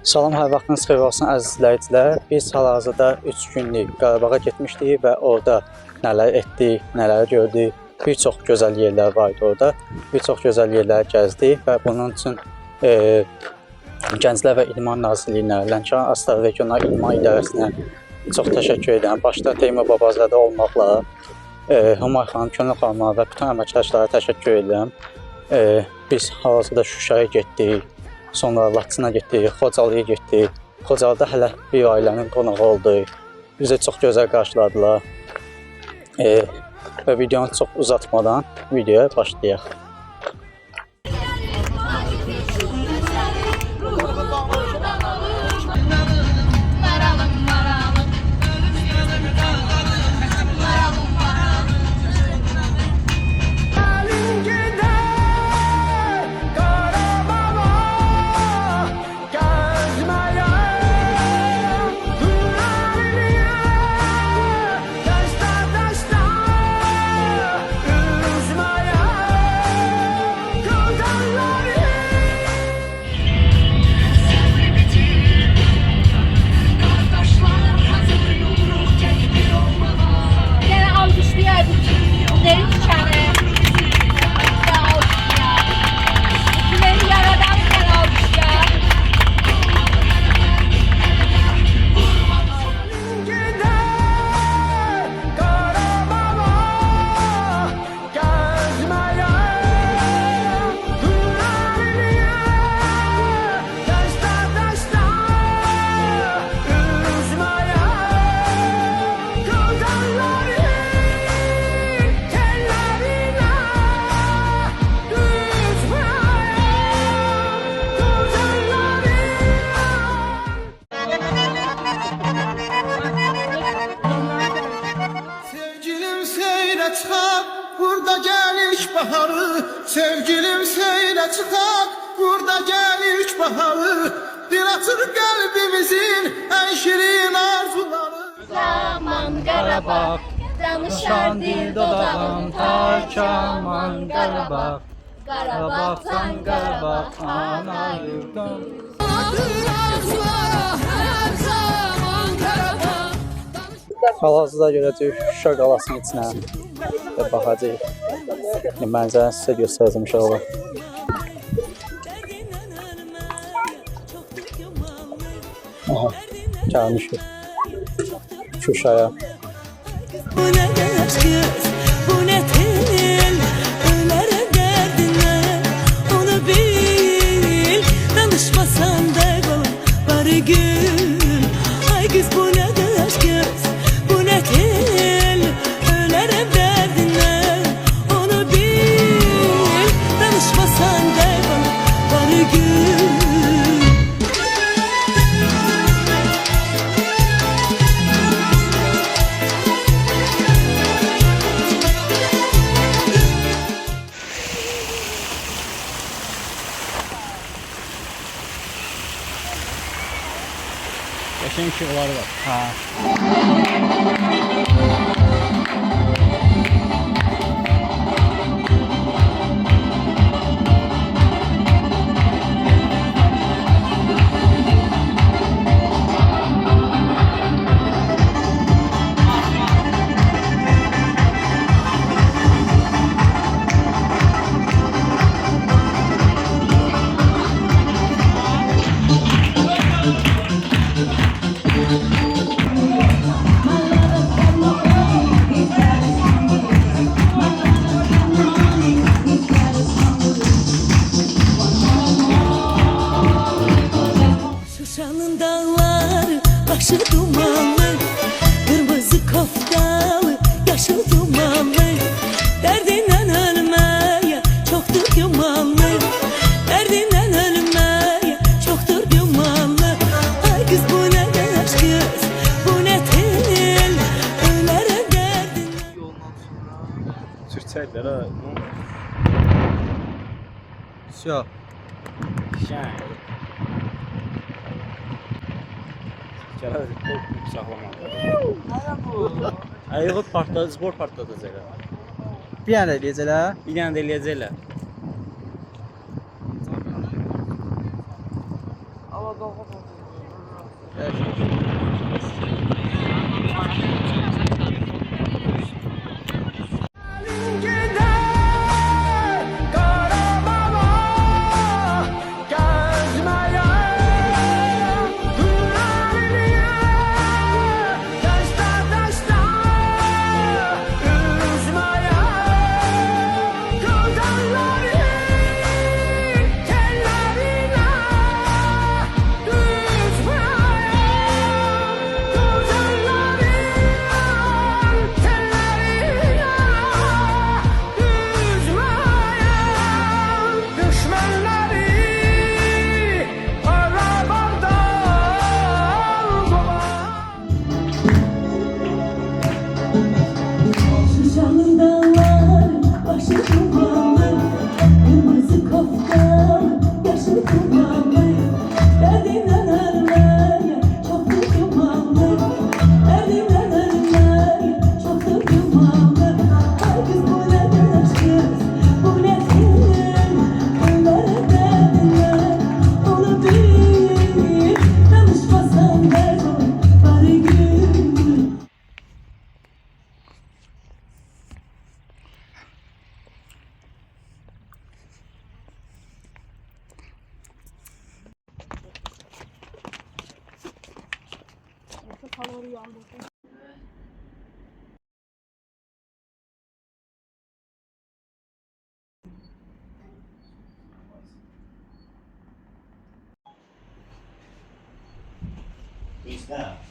Salam, hər vaxtınız xeyir olsun əziz izləyicilər. Biz hal-hazırda 3 günlük Qarabağa getmişdik və orada nələr etdik, nələr gördük. Bir çox gözəl yerlər var idi orada. Bir çox gözəl yerlər gəzdik və bunun üçün Gənclər və İdman Nazirliyinə, Lənkəran Astara Regional İdman İdarəsinə çox təşəkkür edirəm. Başda Teymur Babazadə olmaqla, Humay xanım, Könül xanıma və bütün əməkdaşlara təşəkkür edirəm. Biz hal-hazırda Şuşaya getdik. Sonra Laçına getdik, Xocalıya getdik. Xocalıda hələ bir ailənin qonağı oldu. Bizi çox gözəl qarşıladılar. Və videonu çox uzatmadan videoya başlayaq. Burada gəlir baharı, sevgilim seylə çıxaq. Burada gəlir baharı, dil açır qəlbimizin ən şirin arzuları. Zaman Qarabağ, danışar dil dodağım, tarkaman Qarabağ. Qarabağsan Qarabağ, ana yurdum. Hal-hazırda görəcəyik Şuşa qalasının içinə və baxacağıq. Mənzərəni sizə göstərəcəm inşallah. Aha, gəlmişik Şuşaya. Bu ne aşkız, bu ne tel, ölere derdine, onu bil. Danışmasan da var gül. Ay kız bu ne aşkız, bu ne tel, ölere derdine, onu bil. Danışmasan da var gül. Qəşəng işıqları var. Ha. Şuşanın dağları başı dumanlı, kırmızı koftalı, yaşıl dumanlı. Derdinden ölmeye çoktur yumanlı, derdinden ölmeye çoktur yumanlı. Ay kız bu ne aşk kız, bu ne tel, ölere derdinden. Türkçəylər ha. Всё. Şən. Gələr saxlamalı. Ayağı partladı, spor partladacaq. Bir dənə də eləyəcəklər. Bir dənə də eləyəcəklər. Allah Şuşanın dağlar başı dumanlı, kırmızı koftalı yaşlı dumanlı. Derdimden ölmeye çok da dumanlı, derdimden ölmeye çok da dumanlı. Ay kız bu ne güneş kız, bu ne senin onlara derdinden. Onu bil, danışmasan dert ol bari gül. Está.